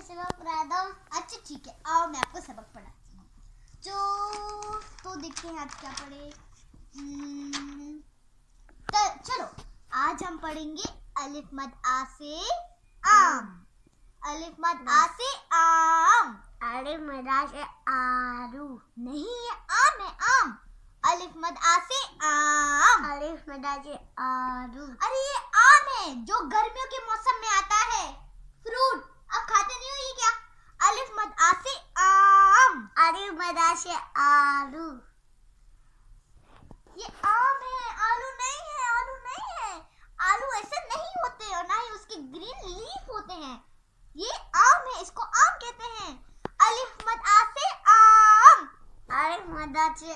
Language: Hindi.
सबक पढ़ा दो। अच्छा ठीक है, आओ मैं आपको सबक पढ़ाती हूँ। तो देखते हैं आज क्या पढ़े। चलो आज हम पढ़ेंगे अलिफ मद आ से आम। अलिफ मद आ से आम। अलिफ मद आ से आरू। नहीं, ये आम है, आम। अलिफ मद आ से आम। अलिफ मद आ से आरू। अरे ये आम है जो गर्मियों के मौसम में आता है, फ्रूट। आप खाते नहीं हो ये क्या? अलिफ मद आ से आम। अलिफ मद आ से आरू। ये आम है, आलू नहीं है, आलू नहीं है। आलू ऐसे नहीं होते और ना ही उसके ग्रीन लीफ होते हैं। ये आम है, इसको आम कहते हैं। अलिफ मद आ से आम। अलिफ मद आ से